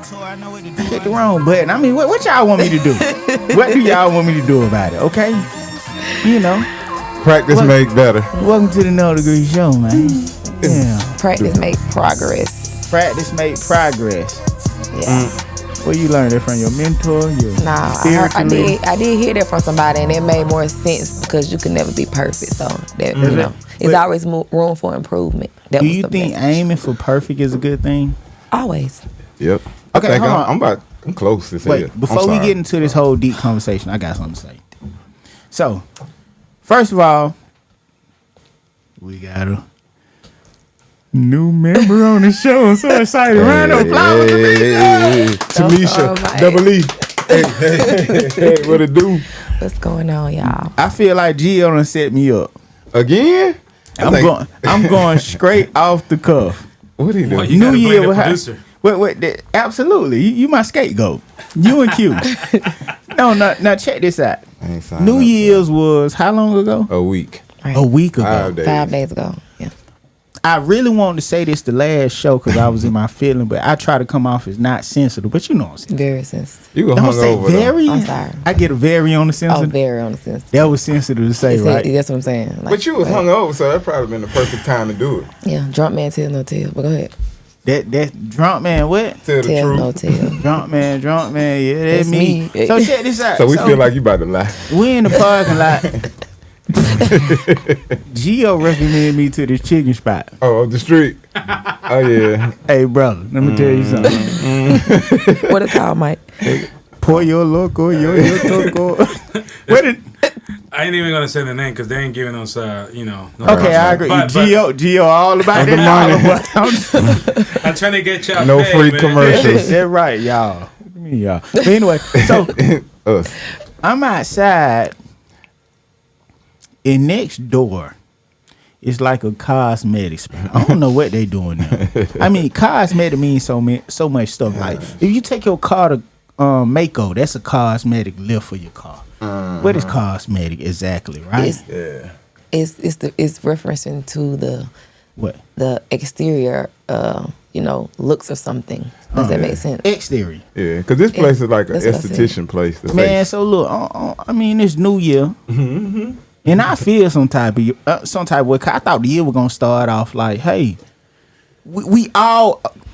I hit the wrong button. I mean, what y'all want me to do? What do y'all want me to do about it? Okay, you know, practice make better. Welcome to the No Degree Show, man. Yeah, practice make progress. Practice make progress. Yeah. Where you learned that from? Your mentor? Nah, I did hear that from somebody, and it made more sense because you can never be perfect. So that you know, it's always room for improvement. Do you think aiming for perfect is a good thing? Always. Yep. Okay, hold on. I'm close to say Wait, it. before we get into this whole deep conversation, I got something to say. So, first of all, we got a new member on the show. I'm so excited. Round of applause. Tamisha, Double E. Hey, what it do? What's going on, y'all? I feel like Gio done set me up. Again? I'm going straight off the cuff. What he doing? New Year with producer. Wait, absolutely. You my scapegoat. You and Q. No, now check this out. New Year's was how long ago? A week. Right. A week ago. 5 days ago. Yeah. I really wanted to say this the last show because I was in my feeling, but I try to come off as not sensitive. But you know what I'm saying. Very sensitive. You were hungover. Very? I'm sorry. I get a very on the sensitive. Oh, very on the sensitive. That was sensitive to say, right? That's what I'm saying. Like, but you was hungover, so that probably been the perfect time to do it. Yeah, drunk man tell no tale. But go ahead. That drunk man, what? Tell the truth. No tale. drunk man, yeah, that's me. So check this out. So we feel like you about to lie. We in the parking lot. Gio recommended me to this chicken spot. Oh, up the street. Oh yeah. Hey brother, let me tell you something. What it called, Mike? Pollo loco, yo toco. I ain't even gonna say the name because they ain't giving us, No okay, I agree. But Gio, all about that. I'm trying to get y'all. No paid, free man. commercials. That's right, y'all. Look at me, y'all. But anyway, so I'm outside, and next door is like a cosmetic spot. I don't know what they doing there. I mean, cosmetic means so much stuff. Like if you take your car to Mako, that's a cosmetic lift for your car. What is cosmetic exactly, right? It's referencing to the what? The exterior looks of something. Does that make sense? Exterior. Yeah, because this place is like an esthetician place. Man, so look, I mean, it's New Year. Mm-hmm. And I feel some type of way. I thought the year was gonna start off like, hey,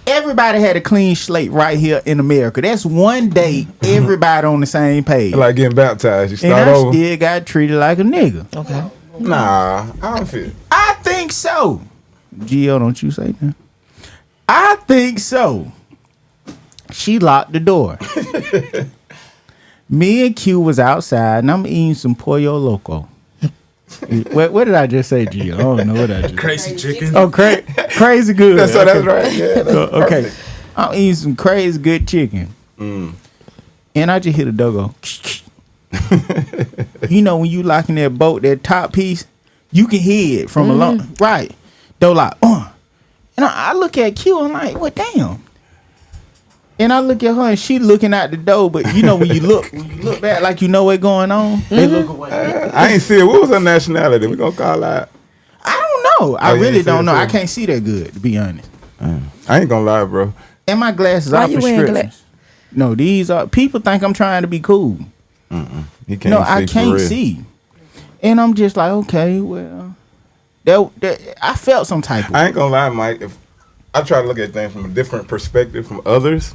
everybody had a clean slate right here in America. That's one day everybody on the same page. Like getting baptized, you start over. And I still got treated like a nigga. Okay. Nah, I don't feel. I think so. Gio, don't you say that? I think so. She locked the door. Me and Q was outside, and I'm eating some pollo loco. What did I just say, Gio? I don't know what I just Crazy chicken. Oh, crazy good. That's right. Yeah, okay. I'm eating some crazy good chicken. And I just hit a doggo. You know when you locking that boat, that top piece, you can hear it from a long right. Though like, and I look at Q, I'm like, what damn? And I look at her and she looking out the door, but you know when you look back like you know what's going on, they look away. I ain't see it. What was her nationality? We gonna call out. I don't know. I really don't know. I can't see that good, to be honest. I ain't gonna lie, bro. And my glasses are prescriptions. No, these are people think I'm trying to be cool. I can't see. And I'm just like, okay, well, I felt some type of. I ain't gonna lie, Mike. If I try to look at things from a different perspective from others.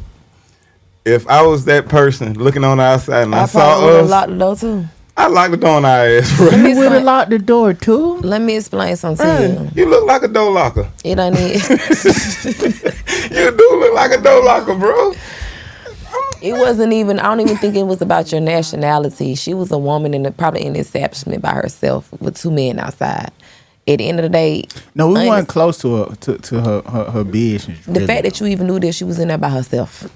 If I was that person looking on the outside and I saw us, locked the door too. I locked the door on our ass, bro. You would have locked the door too. Let me explain something to you. You look like a door locker. It ain't You do look like a door locker, bro. It wasn't even. I don't even think it was about your nationality. She was a woman probably in the establishment by herself with two men outside. At the end of the day, no, we weren't close to her business. The fact that you even knew that she was in there by herself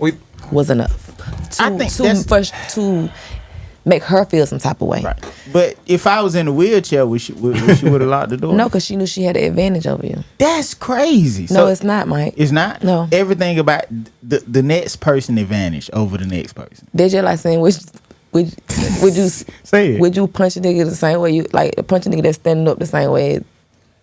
was enough. I think to make her feel some type of way. Right. But if I was in a wheelchair, would she would have locked the door? No, because she knew she had an advantage over you. That's crazy. No, it's not, Mike. It's not? No. Everything about the next person advantage over the next person. They're just like saying, would you say it? Would you punch a nigga the same way you like punch a nigga that's standing up the same way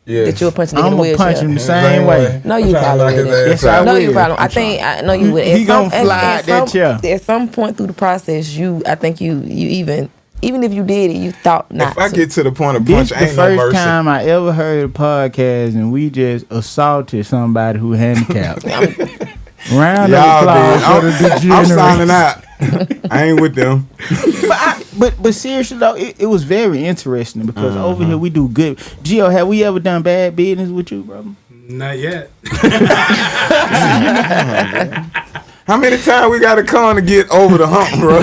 that you would punch him in I'm the gonna wheelchair? punch him the same way. No, you probably wouldn't. Yes, I No, will. you probably. I know you would. He gonna fly out that chair. At some point through the process, I think you even if you did it, you thought not. If I to. get to the point of This punch, the ain't no first mercy. time I ever heard a podcast and we just assaulted somebody who handicapped. Round of Y'all applause for the did. I'm degenerates. signing out. I ain't with them. But seriously though, it was very interesting because over here we do good. Gio, have we ever done bad business with you, brother? Not yet. How many times we got to come to get over the hump, bro?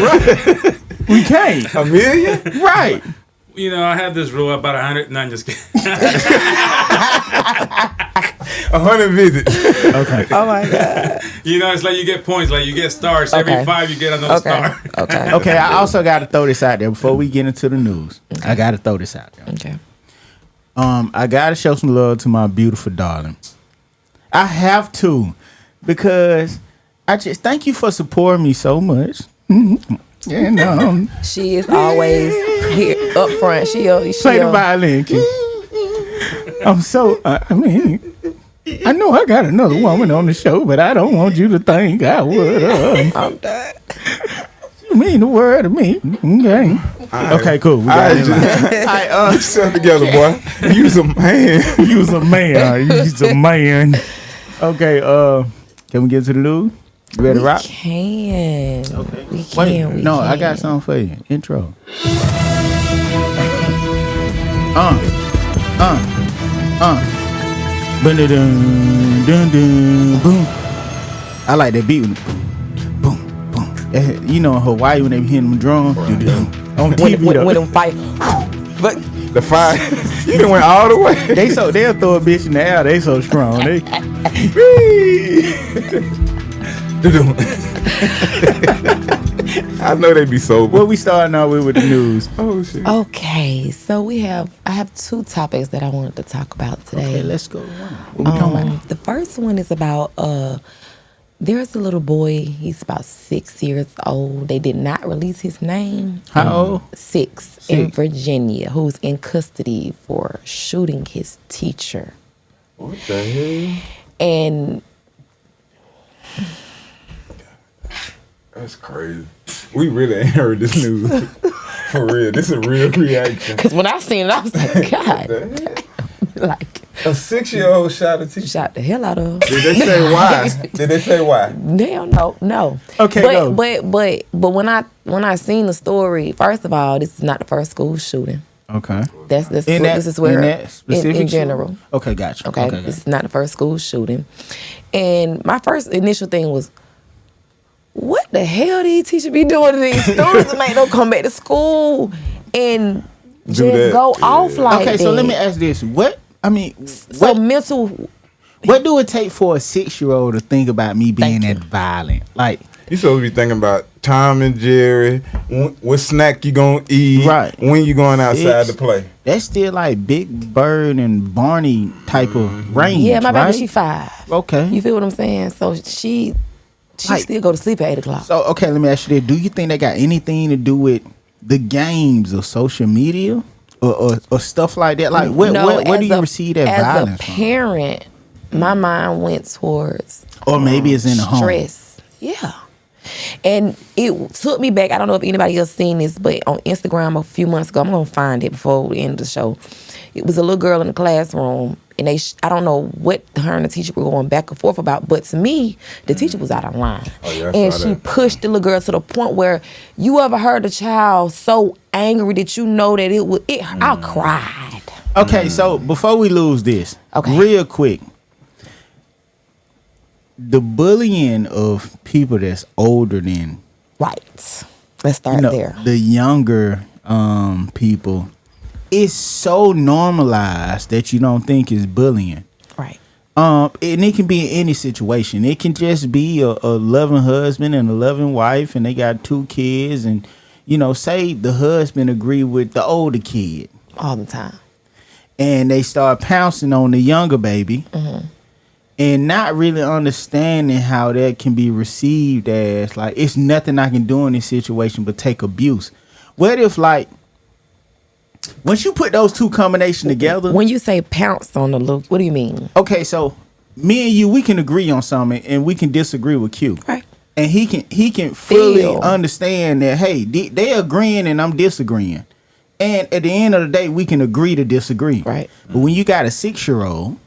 We can't. A million? Right. You know, I have this rule about 100. No, I'm just kidding. 100 visits. Okay. Oh my god. You know, it's like you get points, like you get stars. Okay. Every 5 you get another star. Okay. Okay, I also got to throw this out there before we get into the news. I got to throw this out there. Okay. I got to show some love to my beautiful darling. I have to because I just thank you for supporting me so much. And She is always here up front. She play the violin. Kid. I'm so. I mean, I know I got another woman on the show, but I don't want you to think I would. I'm done. You mean the word to me? Okay. Okay, cool. We got it. Get yourself together, boy. Use a man. Use a man. Use a man. Okay. Can we get to the news? You ready to rock? Can. Okay. We Wait, can. We no, can. I got something for you. Intro. Dun dun dun boom. I like that beat. Boom boom. You know in Hawaii when they be hitting them drums. On TV When them fight. But The fire. You done went all the way. they'll throw a bitch in the air. They so strong. They I know they be sober. what we starting out with the news. Oh shit. okay, so I have 2 topics that I wanted to talk about today. Okay, let's go. What we talking about? The first one is about there's a little boy, he's about 6 years old. They did not release his name. How old? 6 in Virginia, who's in custody for shooting his teacher. What the hell? And That's crazy. We really ain't heard this news. For real. This is a real reaction. because when I seen it, I was like, God, What the hell? like A 6-year-old shot a teacher. shot the hell out of him. Did they say why? Did they say why? Hell no. Okay, go. But when I seen the story, first of all, this is not the first school shooting. Okay. This is In where that specific in general. Okay, gotcha. Okay, this is not the first school shooting. And my first initial thing was, what the hell these teachers be doing to these students to make them come back to school and that. just go off like Okay, that? so let me ask this: So mental. what do it take for a 6-year-old to think about me being that violent? Like, You supposed to be thinking about Tom and Jerry, what snack you gonna eat, Right. when you going outside It's- to play. that's still like Big Bird and Barney type of range. Yeah, my right? baby, she 5. Okay. You feel what I'm saying? So she Like- still go to sleep at 8 o'clock. So okay, let me ask you this: do you think that got anything to do with the games or social media or stuff like that? Like, where do you receive that violence As a parent, my mind went towards from? Or maybe it's in the home. stress. Yeah. And it took me back. I don't know if anybody else seen this, but on Instagram a few months ago, I'm going to find it before the end of the show. It was a little girl in the classroom, and I don't know what her and the teacher were going back and forth about, but to me, the teacher was out of line. Oh, yeah, I And saw she that. pushed the little girl to the point where you ever heard a child so angry that you know that I cried. Okay, so before we lose this, Okay. real quick, the bullying of people that's older than Right. Let's start there. the younger people is so normalized that you don't think it's bullying. Right. And it can be in any situation. It can just be a loving husband and a loving wife, and they got 2 kids, and say the husband agree with the older kid, All the time. and they start pouncing on the younger baby, and not really understanding how that can be received as like it's nothing I can do in this situation but take abuse. What if like once you put those two combinations together. When you say pounce on the look, what do you mean? Okay, so me and you, we can agree on something and we can disagree with Q. Right. And he can fully Feel. understand that, hey, they agreeing and I'm disagreeing. And at the end of the day, we can agree to disagree. Right. But when you got a 6-year-old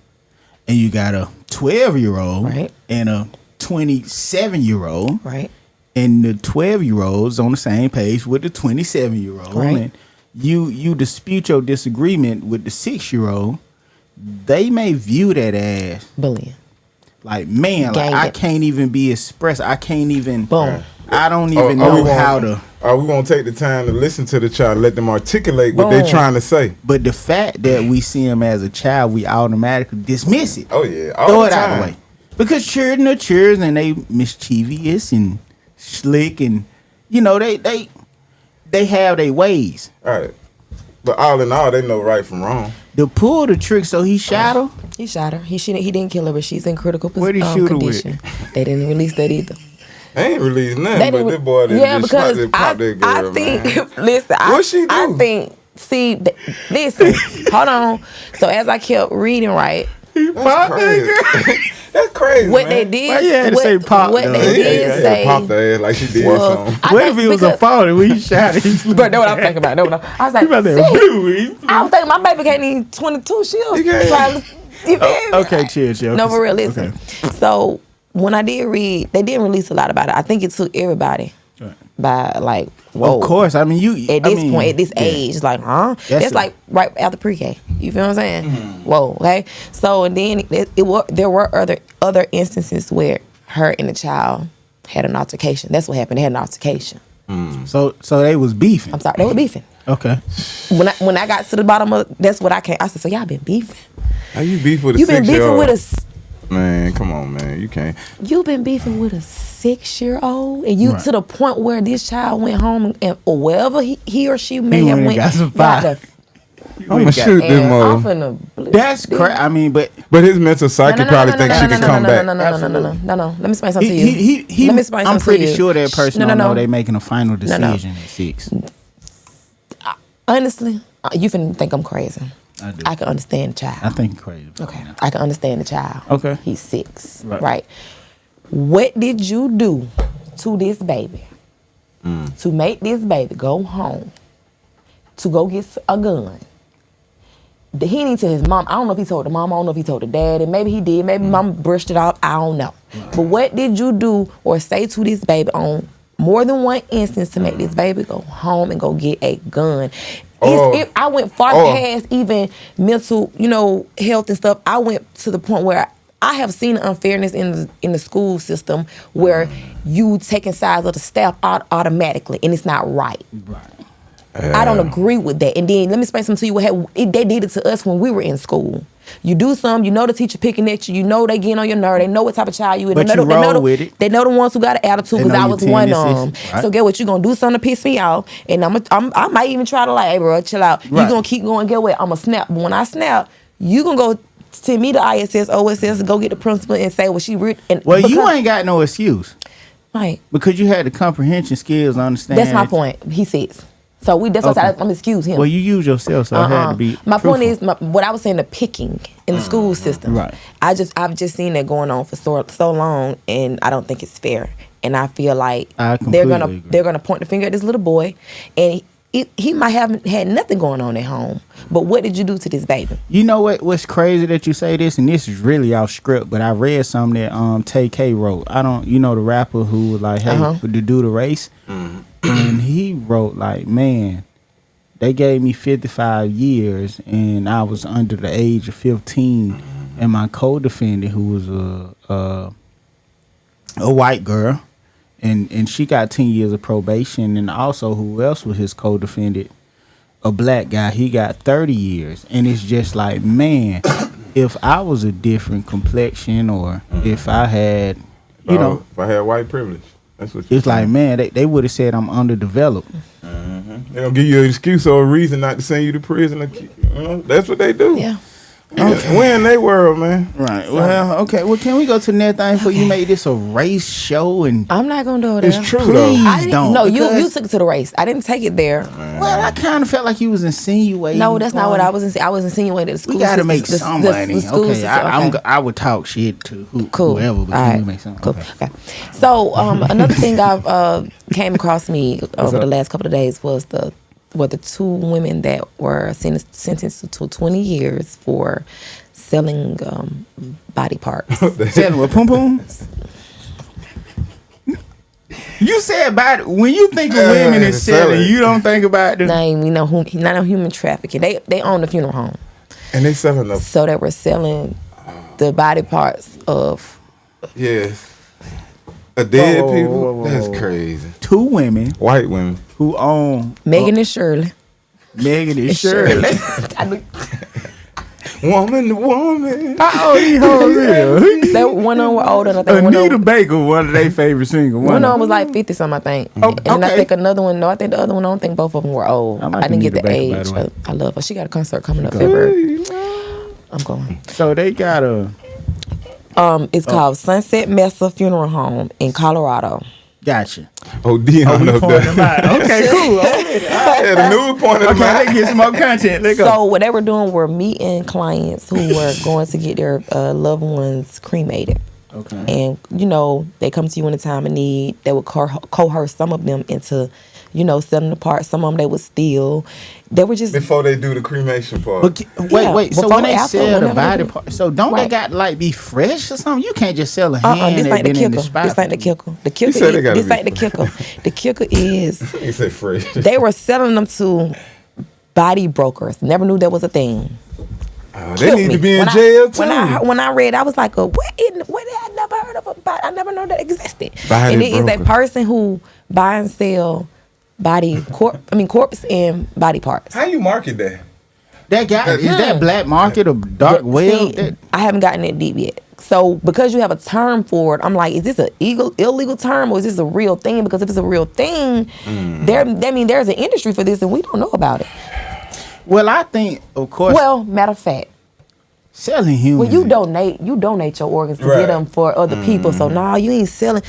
and you got a 12-year-old Right. and a 27-year-old, Right. and the 12-year-old's on the same page with the 27-year-old, Right. and you dispute your disagreement with the 6-year-old, they may view that as Bullying. like, man, like, Gang I it. can't even be expressed. I can't even. Boom. I don't even know how to. Are we gonna take the time to listen to the child, let them articulate what they're Boom. trying to say? But the fact that we see him as a child, we automatically dismiss it. Oh yeah, all Throw the it out time. the way. Because children are children and they mischievous and slick and they have their ways. All right, but all in all, they know right from wrong. To pull the trick, so he shot her. He shot her. He didn't kill her, but she's in critical Where'd he shoot her with? condition. They didn't release that either. They ain't released nothing, They but didn't- this boy yeah, just because popped that girl, I think man. listen, What she do? I think listen, hold on. So as I kept reading, right, That's crazy. That's crazy, what man. they did, Why you had to say pop, what though? they Yeah, did yeah, say popped her ass like she did was, something. I What think if he was a because- father when he shot him? But know what I'm thinking about. Know what I was like, You about to- "See?" I was thinking my baby can't even 22. She'll You can't. try to. You feel me? Okay, chill. No, for real, listen. So when I did read, they didn't release a lot about it. I think it took everybody Right. by like, whoa. Of course, I mean you. At this point, at this age, like, huh? That's That's a- like right after pre-K. You feel what I'm saying? Mm-hmm. Whoa, okay. So and then there were other instances where her and the child had an altercation. That's what happened. They had an altercation. So they was beefing. I'm sorry, they were beefing. Okay. When I got to the bottom of that's what I came. I said, so y'all been beefing? How you beef with a You been 6-year-old? beefing with Man, come on, man. You can't. you been beefing with a 6-year-old, and you Right. to the point where this child went home and or wherever he or she may He have went and went, got some got fire. I'm gonna got- shoot this and mother. off in the That's crazy. I mean, but But his mental psyche probably thinks she can come back. No. Let me explain something to you. he Let me explain I'm something to pretty you. sure that person No, don't no. know they making a final No, no. decision at 6. Honestly, you finna think I'm crazy. I do. I can understand the child. I think you're crazy. Okay, I can understand the child. Okay. He's 6. Right. Right. What did you do to this baby to make this baby go home to go get a gun? He didn't tell his mom. I don't know if he told the mom. I don't know if he told the dad. And maybe he did. Maybe mom brushed it off. I don't know. But what did you do or say to this baby on more than one instance to make this baby go home and go get a gun? I went far past even mental, health and stuff. I went to the point where I have seen unfairness in the school system where you taking sides of the staff out automatically, and it's not right. Right. I don't agree with that. And then let me explain something to you. They did it to us when we were in school. You do something, the teacher picking at you, they getting on your nerve. They know what type of child you is. But they know, you they know roll the, with it. They know the ones who got an attitude They because know I your was one of them. tendencies, right. So get what, you gonna do something to piss me off, and I might even try to like, hey bro, chill out. Right. You gonna keep going, get what? I'm gonna snap. But when I snap, you gonna go send me to ISS, OSS, and go get the principal and say, well, she read. Well, you ain't got no excuse right. because you had the comprehension skills to understand. That's my point. He says. So that's what I'm excuse him. Well, you use yourself, so it had to be. My point truthful. is, what I was saying, the picking in the school system. Right. I've just seen that going on for so long, and I don't think it's fair. And I feel like I they're completely agree. gonna point the finger at this little boy, and he might have had nothing going on at home. But what did you do to this baby? You know what's crazy that you say this, and this is really off script, but I read something that Tay K wrote. I don't, the rapper who was like, hey, to do the race, and he wrote like, man, they gave me 55 years, and I was under the age of 15, and my co-defendant, who was a white girl, and she got 10 years of probation, and also who else was his co-defendant? A black guy, he got 30 years. And it's just like, man, if I was a different complexion, or if I had, if I had white privilege, that's what it's like, man, they would have said I'm underdeveloped. They gonna give you an excuse or a reason not to send you to prison. That's what they do. Yeah. Okay. We in their world, man. Right. Well, okay. Well, can we go to the next thing before you make this a race show? And I'm not gonna do it. It's true please though. I didn't, don't. no, you because- took it to the race. I didn't take it there. Well, I kind of felt like you was insinuating. No, that's not what I was. I was insinuating. The school We gotta system- make the- some the- money. the school Okay, system, I would talk shit to Cool. whoever, but All can right. we make some? Cool. Okay. Okay. So another thing I've came across me over the last couple of days was the two women that were sentenced to 20 years for selling body parts. Selling with pum pum. You said body. When you think of women and selling, you don't think about the. Name, not a human trafficking. They own the funeral home, And they selling them. so they were selling the body parts of. Yes. A dead Whoa, people? whoa, whoa, That's whoa. crazy. Two women White women. who own Megan and Shirley. Megan and Shirley. Woman to woman. How old these hoes is? They, one of them were older, and I think Anita Baker, one of their favorite singers. one of them was like 50 something, I think. Oh, And I okay. think another one, no, I think the other one, I don't think both of them were old. I like I didn't get Anita the Baker, by age. the way. I love her. She got a concert coming up February. I'm going. So they got a. It's called Sunset Mesa Funeral Home in Colorado. Gotcha. Oh, Dion We up pointing them there. out. Okay, cool. Yeah, the new point of Okay, let's get some more content. Let's go. So what they were doing were meeting clients who were going to get their loved ones cremated. Okay. And, they come to you in a time of need. They would coerce some of them into, selling the parts. Some of them they would steal. They were just... Before they do the cremation part. But wait. So before, when they after, sell the whenever body they do. part, so don't they Right. got like be fresh or something? You can't just sell a hand This that ain't the been in kicker. the spot. This ain't the kicker. The kicker said they gotta is, this be ain't the kicker. The kicker is He said fresh. they were selling them to body brokers. Never knew that was a thing. They Killed need me. to be in When I- jail too. When I read, I was like, what? I never heard of a body. I never know that existed. Body and it is a broker. person who buy and sell corpse and body parts. How you market that? That guy is that black market or dark web? See, I haven't gotten that deep yet. So because you have a term for it, I'm like, is this an illegal term or is this a real thing? Because if it's a real thing, that means there's an industry for this and we don't know about it. Well, I think, of course, Well, matter of fact, selling humans. when you donate your organs to Right. get them for other people. So no, you ain't selling.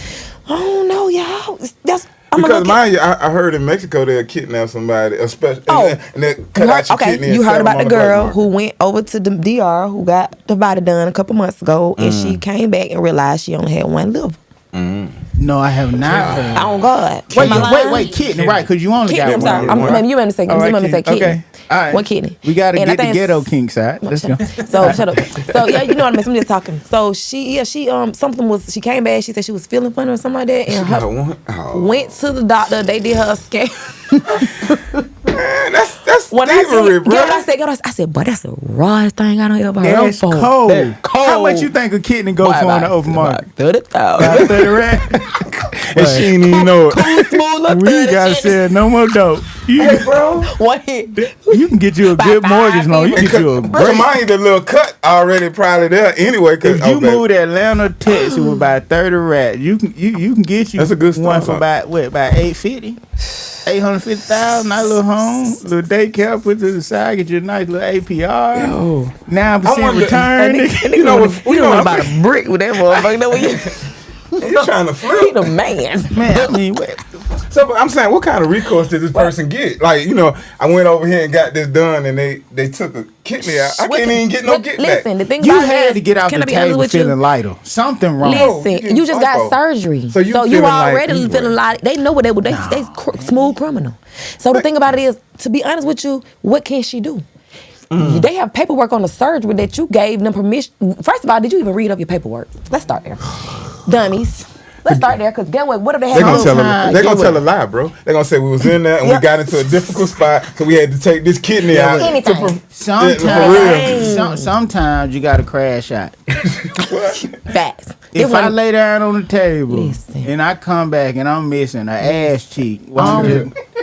I don't know, y'all. That's I'm Because gonna mind you, I heard in Mexico they'll kidnap somebody, especially, Oh. and they cut out your okay, kidney. and you sell heard them about on the black girl market. who went over to the DR who got the body done a couple months ago, and she came back and realized she only had one liver. No, I have not heard. Oh God! Am I lying? Wait, kidney, right? Because you only Kidney. got I'm sorry. one. Maybe you meant to say. All right, You meant to say kidney. kidney. Okay. All right. One kidney. We got to And I get the think ghetto it's- kink side. Let's go. So shut up. So yeah, you know what I mean. I'm just talking. So she something was. She came back. She said she was feeling funny or something like that, and Got her one? Oh, went to the doctor. They did her a scan. man, that's When I thievery, said, bro. I said, but that's the rawest thing I don't ever heard That's before. cold. That's cold. How much you think a kidney go for on the open market? 30,000. 30 rand. And she didn't even know it. We ain't gotta sell no more dope. You, Bro, One hit. you can get you a good Bye-bye, mortgage loan. You can get you a bro, great. mind you, the little cut already probably there anyway. Cause, If you move to Atlanta, Texas with about 30 rats, you can get you That's a good one start. for about 850. 850,000, nice little home, little daycare, put to the side, get you a nice little APR, 9% return. You know what? We don't know about a brick with that motherfucker. Know what You trying to he flip? the man. Man, I mean, what? So but I'm saying, what kind of recourse did this person get? Like, I went over here and got this done, and they took a kidney out. I can't even get no get back. Listen, the thing You about it had is, to get off can the I be honest table with you? feeling lighter. Something wrong. Listen, you getting you just got FIFO. surgery, So you so you feeling like already you feeling were. like they know what they would. They smooth criminal. So the thing about it is, to be honest with you, what can she do? They have paperwork on the surgery that you gave them permission. First of all, did you even read up your paperwork? Let's start there, dummies. Let's start there, because get what if they They're have? gonna tell a lie, bro. They're gonna say we was in there and we got into a difficult spot, so we had to take this kidney out. Anything. For real. Sometimes you got to crash out. Facts. If I lay down on the table Listen. and I come back and I'm missing an ass cheek, well,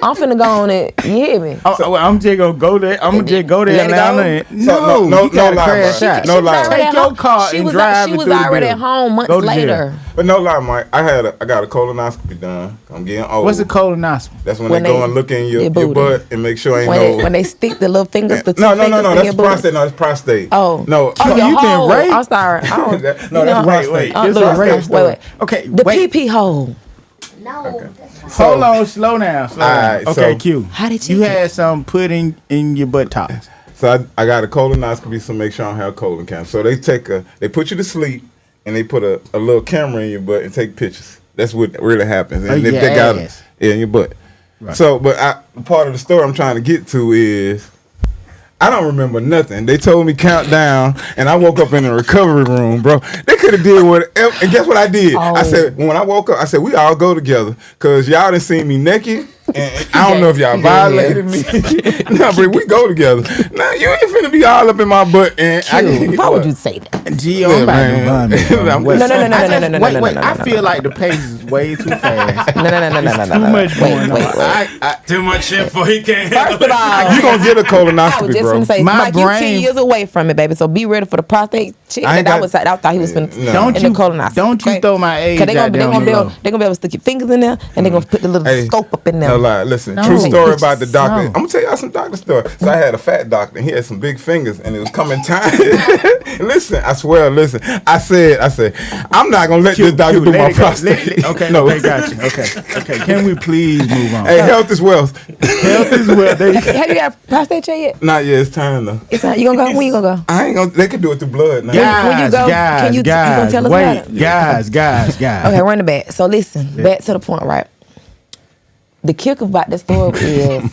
I'm finna go on it. You hear me? I'm just gonna go there. I'm gonna just go there Let it now. go? No, you gotta lie, crash bro. out. No lie. Take your car and drive She it was through the already at building. home months Go to jail. later. But no lie, Mike. I got a colonoscopy done. I'm getting old. What's a colonoscopy? That's when they go and look in your booty. butt and make sure ain't When they stick the little fingers, the two No. fingers in That's your booty. prostate. No, it's prostate. Oh. No. Oh, your you been hole. raped? I'm sorry. No, that's prostate. Wait. Oh, This look, is a rape story. wait. Okay, The wait. pee hole. No. Hold on, slow down. Alright, Okay, so- Q. How did you You get- had something put in your butt tops. So I got a colonoscopy to make sure I don't have colon cancer. So they put you to sleep and they put a little camera in your butt and take pictures. That's what really happens. And if your they got ass. in your butt. Right. So, but part of the story I'm trying to get to is I don't remember nothing. They told me count down, and I woke up in the recovery room, bro. They could have did whatever. And guess what I did? I said, when I woke up, I said, we all go together because y'all done seen me naked. And I don't know if y'all violated me. No, but we go together. Now, you ain't finna be all up in my butt. And Why would you say that? Gee, I'm about to vomit. bro. No, Wait, no, no, Wait, no, I no, feel no. like the pace is way too fast. No. Too much going on. Wait. Too much shit for he can't handle First of all, you gonna get a I was colonoscopy, just bro. gonna say, My Mike, you 10 brain- years away from it, baby. So be ready for the prostate shit. I ain't I got- thought he was finna No. Don't in you the colonoscopy. don't you okay? throw my age 'Cause they out gonna, there on the low. they gonna be able to stick your fingers in there, and they gonna put the little Hey, scope up in there. No lie. Listen, No. true story Bitch, about the doctor. no. I'm gonna tell y'all some doctor story. So I had a fat doctor, and he had some big fingers, and it was coming time. Listen, I swear, listen. I said, I'm not gonna let this doctor do Let my it go. prostate. Okay, no. okay, got you. Okay. Can we please move on? Hey, health is wealth. Health is well. Have you got a prostate check yet? Not yet. It's time though. It's not. You gonna go? When you gonna go? I ain't gonna. They can do it through blood now. When you go, can you gonna tell us wait, about it? guys. Okay, run it back. So listen, back to the point, right? The kicker about the story is,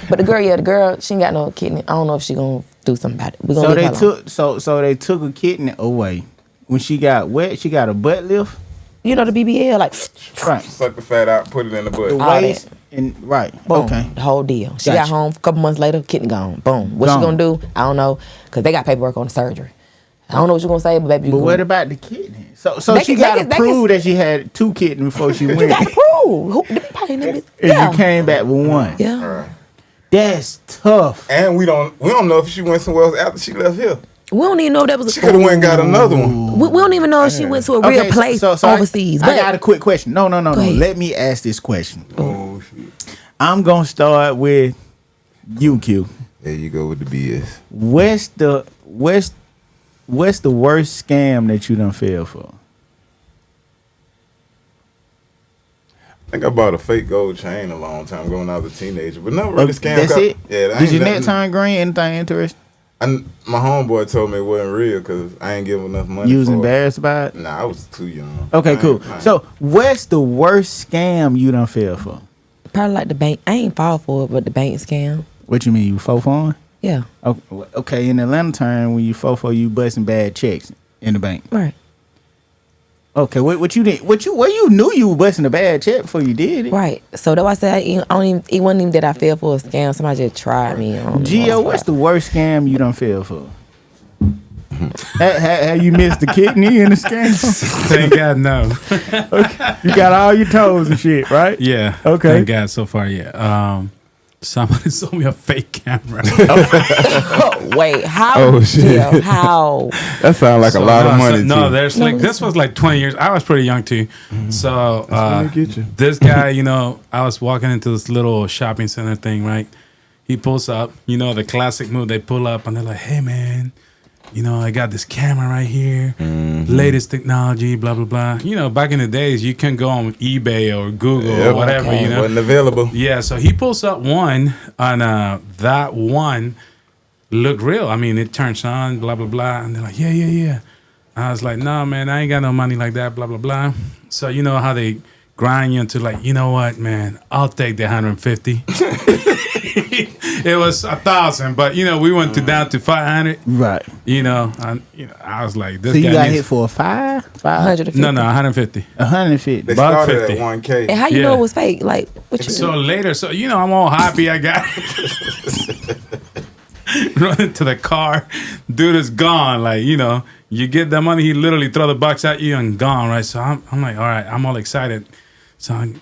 but the girl, she ain't got no kidney. I don't know if she gonna do something about it. We gonna So leave they her alone. so they took a kidney away. When she got wet, she got a butt lift. You know the BBL, like Right. Suck the fat out, put it in the butt. The All waist and right. boom, Okay. the whole deal. She Gotcha. got home a couple months later, kidney gone. Boom. What Gone. she gonna do? I don't know, cause they got paperwork on the surgery. I don't know what you gonna say, but baby, you But gonna, what about the kidney? So They she can- got they to can- prove that she had 2 kidneys before she went. you got to prove. Who, the probably name is, And yeah, you came back with 1. yeah. That's tough. And we don't know if she went somewhere else after she left here. We don't even know if that was. She could have went and got another one. We don't even know if she went to a real place so overseas. I but got a quick question. No. ahead. Let me ask this question. Oh shit! I'm gonna start with you, Q. There you go with the BS. What's the worst scam that you done fell for? I think I bought a fake gold chain a long time ago when I was a teenager, but not really scam. That's it. Yeah. that Did ain't your nothing. net turn green? Anything interesting? My homeboy told me it wasn't real because I ain't giving enough money. You was for it. embarrassed by it? Nah, I was too young. Okay, I cool. ain't- So, what's the worst scam you done fell for? probably like the bank. I ain't fall for it, but the bank scam. What you mean? You faux on? Yeah, Okay, in Atlanta term, when you faux for, you busting bad checks in the bank. right. Okay, what you did? You knew you were busting a bad check before you did it. Right. So that's why I said I don't even. It wasn't even that I fell for a scam. Somebody just tried me. Gio, what's the worst scam you done fell for? have you missed the kidney in the scam? Thank God, no. You got all your toes and shit, right? Yeah. Okay. Thank God, so far, yeah. Somebody sold me a fake camera. Wait, how? Oh, shit. Gio, how? That sounds like a lot of money. No, too. there's No, like this listen. was like 20 years. I was pretty young too. So when they get you. this guy, I was walking into this little shopping center thing, right? He pulls up, the classic move. They pull up and they're like, "Hey, man, I got this camera right here, latest technology, blah blah blah." Back in the days, you can go on eBay or Google or Yep. whatever, Okay. Wasn't available. Yeah, so he pulls up one, and that one looked real. I mean, it turns on, blah, blah, blah. And they're like, yeah. I was like, no, man, I ain't got no money like that, blah, blah, blah. So you know how they grind you into like, you know what, man, I'll take the 150. It was 1,000, but we went down to 500. Right. I was like, this So you guy got needs- hit for a 500? 150. No, 150. 150. They About started 50. at 1K. And how you Yeah. know it was fake? Like what you? So later, I'm all happy I got running to the car. Dude is gone. Like, you get the money, he literally throw the box at you and gone, right? So I'm like, all right, I'm all excited. So I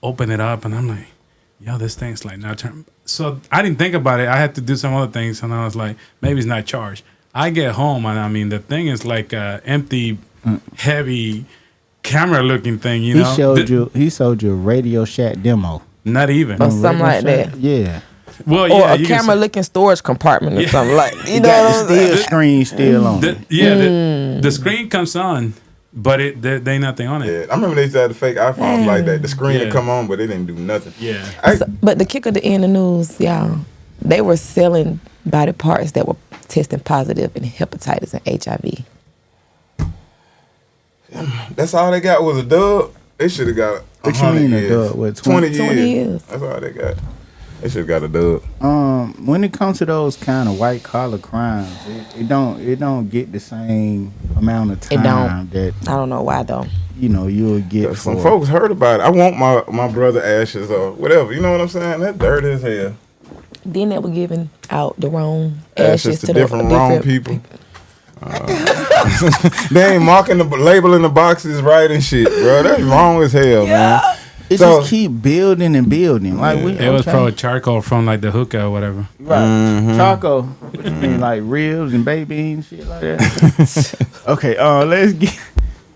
open it up and I'm like, yo, this thing's like not turn. So I didn't think about it. I had to do some other things, and I was like, maybe it's not charged. I get home, and I mean, the thing is like a empty, heavy camera-looking thing. You know, He showed you a Radio Shack demo. Not even. Or something like that. Yeah. Or Well, yeah, a camera-looking storage compartment or something like. You know Got what I'm the saying? screen still on. The screen comes on, but there ain't nothing on it. Yeah, I remember they used to have the fake iPhones like that. The screen would come on, but it didn't do nothing. Yeah. But the kicker to end the news, y'all, they were selling body parts that were testing positive in hepatitis and HIV. That's all they got was a dub. They should have got What you 100 mean a years. dub? What, 20 years. 20 years. That's all they got. They should have got a dub. When it comes to those kind of white collar crimes, it don't get the same amount of time that I don't know why though. You'll get. Some folks heard about it. I want my brother ashes or whatever. You know what I'm saying? That dirty as hell. Then they were giving out the wrong Ashes ashes to different wrong people. They ain't marking the labeling the boxes right and shit, bro. That's wrong as hell, man. It just keep building and building. Like It was probably charcoal from like the hookah or whatever. right, charcoal. What you mean, like ribs and baked beans, shit like that? Okay, let's get.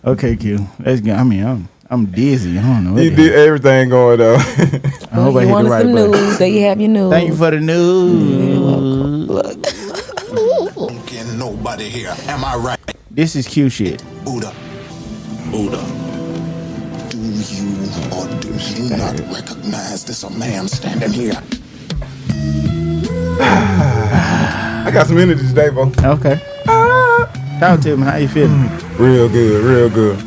Okay, Q. Let's get. I mean, I'm dizzy. I don't know. He did everything going on. I hope I you hit wanted the right some button. news? There you have your news. Thank you for the news. Look. Don't get nobody here. Am I right? This is Q shit. Buddha. Do you or do you not recognize this a man standing here? I got some energy today, bro. Okay. Talk to me. How you feeling? Real good, real good.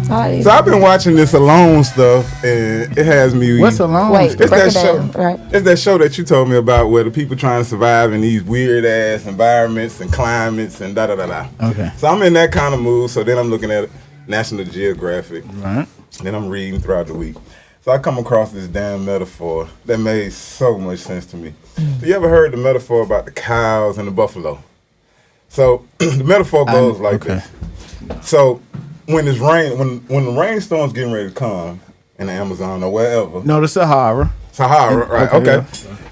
Alright. So I've been watching this Alone stuff, and it has me. What's alone? Wait, It's break that it down. show. Right. It's that show that you told me about, where the people trying to survive in these weird ass environments and climates and da da da da. Okay. So I'm in that kind of mood. So then I'm looking at National Geographic. Right. Then I'm reading throughout the week. So I come across this damn metaphor that made so much sense to me. So you ever heard the metaphor about the cows and the buffalo? So the metaphor goes like this. So when it's rain, when the rainstorm's getting ready to come in the Amazon or wherever. No, the Sahara. Sahara, right? Okay.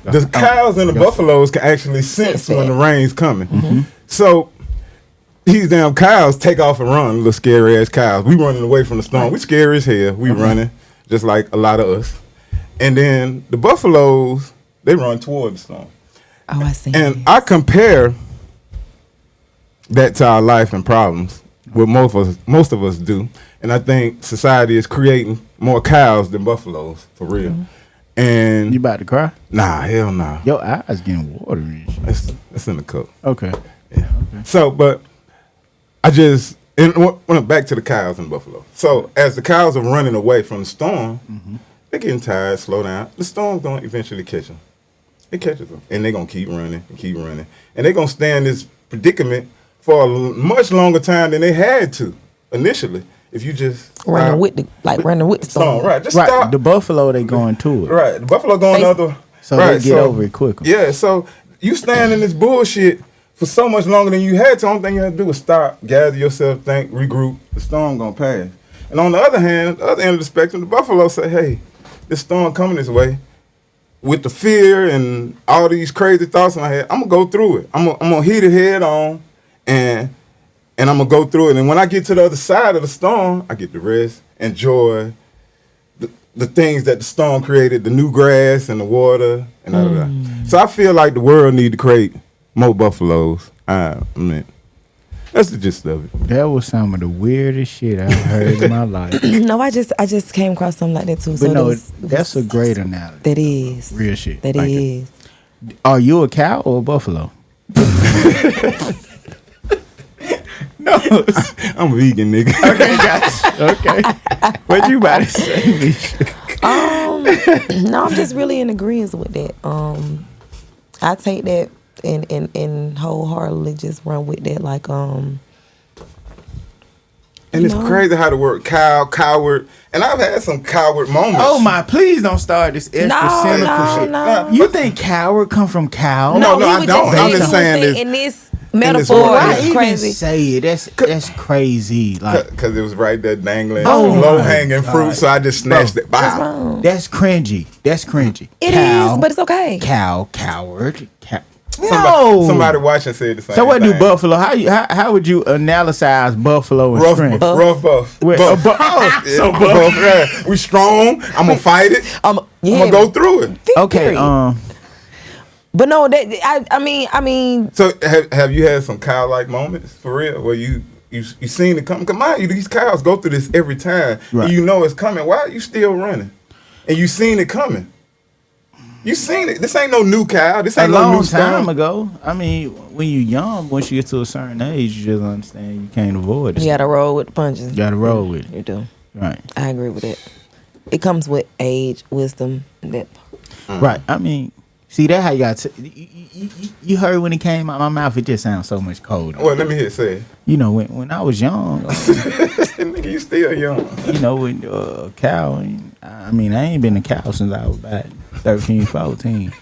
The cows and the buffaloes can actually sense when the rain's coming. So these damn cows take off and run, little scary ass cows. We running away from the storm. We scary as hell. We running, just like a lot of us. And then the buffaloes, they run toward the storm. Oh, I see. And I compare that to our life and problems, what most of us do. And I think society is creating more cows than buffaloes, for real. And You about to cry? nah, hell nah. Your eyes getting watery and shit. That's in the cup. Okay. So, but went back to the cows and buffalo. So as the cows are running away from the storm, they're getting tired, slow down. The storm's going to eventually catch them. It catches them. And they're going to keep running and keep running. And they're going to stay in this predicament for a much longer time than they had to initially. If you just running with the storm. Right, just Right. stop. The buffalo, they going to it. Right, the buffalo going the other. So right, they get over it quicker. Yeah, so you stand in this bullshit for so much longer than you had to. The only thing you have to do is stop, gather yourself, think, regroup. The storm gonna pass. And on the other hand, the other end of the spectrum, the buffalo say, hey, this storm coming this way. With the fear and all these crazy thoughts in my head, I'm gonna go through it. I'm gonna hit it head on, and I'm gonna go through it. And when I get to the other side of the storm, I get to rest, enjoy the things that the storm created, the new grass and the water and all of that. So I feel like the world need to create more buffaloes. I mean, that's the gist of it. That was some of the weirdest shit I've heard in my life. No, I just came across something like that too. But So no, it that's a great analogy. that is Real shit. That Like is. Are you a cow or a buffalo? No. I'm a vegan, nigga. Okay, gotcha. Okay. What you about to say, Misha? No, I'm just really in agreement with that. I take that and wholeheartedly just run with that. Like And it's crazy how the word cow, coward, and I've had some coward moments. Oh my, please don't start this extra cynical shit. no. You think coward come from cow? No, he I was don't. just I'm saying just saying something this. in this metaphor Why is even crazy. say it? That's crazy. Like Because it was right there dangling, Oh low my hanging fruit. God. So I just snatched it. What's Wow. wrong? that's cringy. That's cringy. It is, but it's okay. Coward. Somebody watching said the same. So what do thing. Buffalo? How would you analyze Buffalo and strength? Rough buff. Wait, Buff. oh, So buff. Yeah. We strong. I'm gonna fight it. I'm Yeah, gonna go through it. okay. Period. But no, that I mean, So have you had some cow-like moments for real, where you seen it come? Come on, these cows go through this every time. Right. And you know it's coming. Why are you still running? And you seen it coming. You seen it. This ain't no new cow. This a ain't no long new time stone. ago. I mean, when you're young, once you get to a certain age, you just understand you can't avoid it. you gotta roll with the punches. You gotta roll with it. You do. Right. I agree with that. It comes with age, wisdom, and that. Right. I mean, see that how you got you heard when it came out my mouth, it just sounds so much colder. Well, let me hear it say. You know, when I was young, Nigga, you still young. you know, when cow, I mean, I ain't been a cow since I was about 13, 14.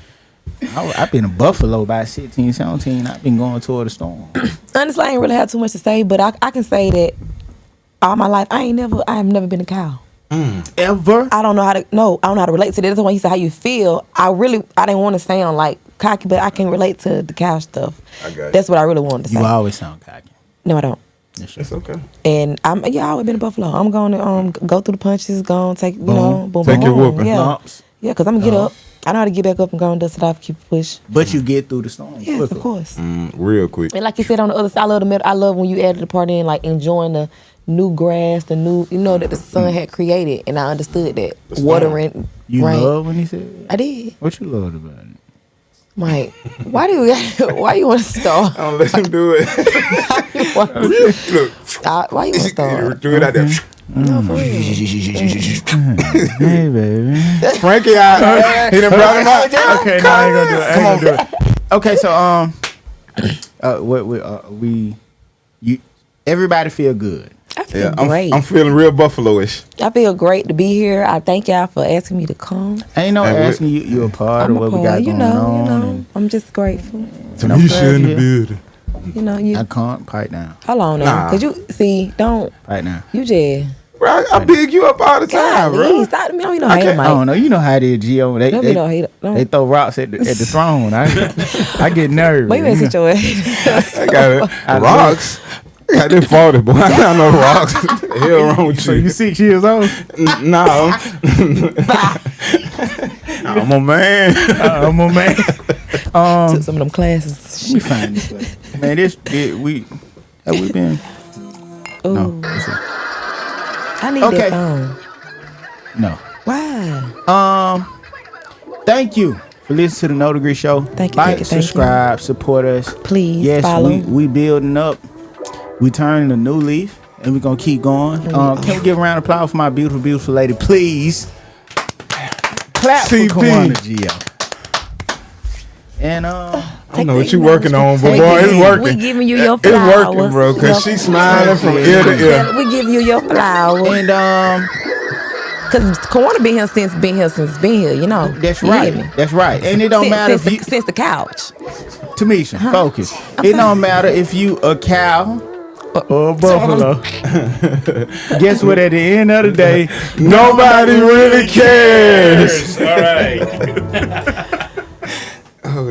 I've been a buffalo by 16, 17. I've been going toward the storm. Honestly, I ain't really have too much to say, but I can say that all my life I have never been a cow. Ever? I don't know how to relate to that. That's why he said how you feel. I didn't want to sound like cocky, but I can relate to the cow stuff. I got you. That's what I really wanted to say. You always sound cocky. No, I don't. It's okay. And I've always been a buffalo. I'm going to go through the punches, go and take, boom, Take your boom. whooping. Yeah. Lumps. Yeah, because I'm going to get up. I know how to get back up and go and dust it off, keep it push. But you get through the storm. Yes, quicker. of course. Real quick. And like you said on the other side, I love when you added the part in, like enjoying the new grass, the new, that the sun had created. And I understood that. Watering, You rain. love when he said I did. what you loved about it? Mike, why you want to start? Don't let him do it. Look, Why you want to start? do it out there. No, for real. Hey, baby. Frankie out. He done brought him out. Okay, no, I ain't gonna do it. Okay, so everybody feel good. I feel Yeah, great. I'm feeling real buffalo-ish. I feel great to be here. I thank y'all for asking me to come. Ain't no Hey, asking you a part I'm of a what we part. got You going know. on. I'm just grateful. Tanisha in the yeah. building. I can't pipe down. Hold on now, Nah. cause you see, don't Pipe down. you just Bro, I big you up all the time, golly, bro. stop me. I don't even know I hate can't- I Mike. don't know. You know how it is, Gio. Don't be no hater. Don't. They throw rocks at the throne. I get nervous. But you better sit your ass. I got it. Rocks. I got them 40, boy. I got no rocks. What the hell wrong with So you? you 6 years old? No. I'm a man. I'm a man. Took some of them classes. We find this way. Man, we been. Ooh, No. That's it. I need Okay. that phone. No. Why? Thank you for listening to the No Degree Show. Thank you, Like, thank you, thank you. subscribe, support us. Please Yes, follow. we building up. We turning a new leaf, and we're gonna keep going. Can we give a round of applause for my beautiful, beautiful lady, please? Clap CP. for Kawana Gio. And I don't know what you working on, but We boy, it's giving- working. we giving you your It's working, flowers. bro, because she's smiling from ear to ear. We give you your flowers. and Cause Kawana been here, you know. that's You hear me? right. That's right. And it don't matter if you, since the couch. Tamisha, focus. It don't matter if you a cow or a buffalo. Guess what? At the end of the day, Nobody really cares. All right.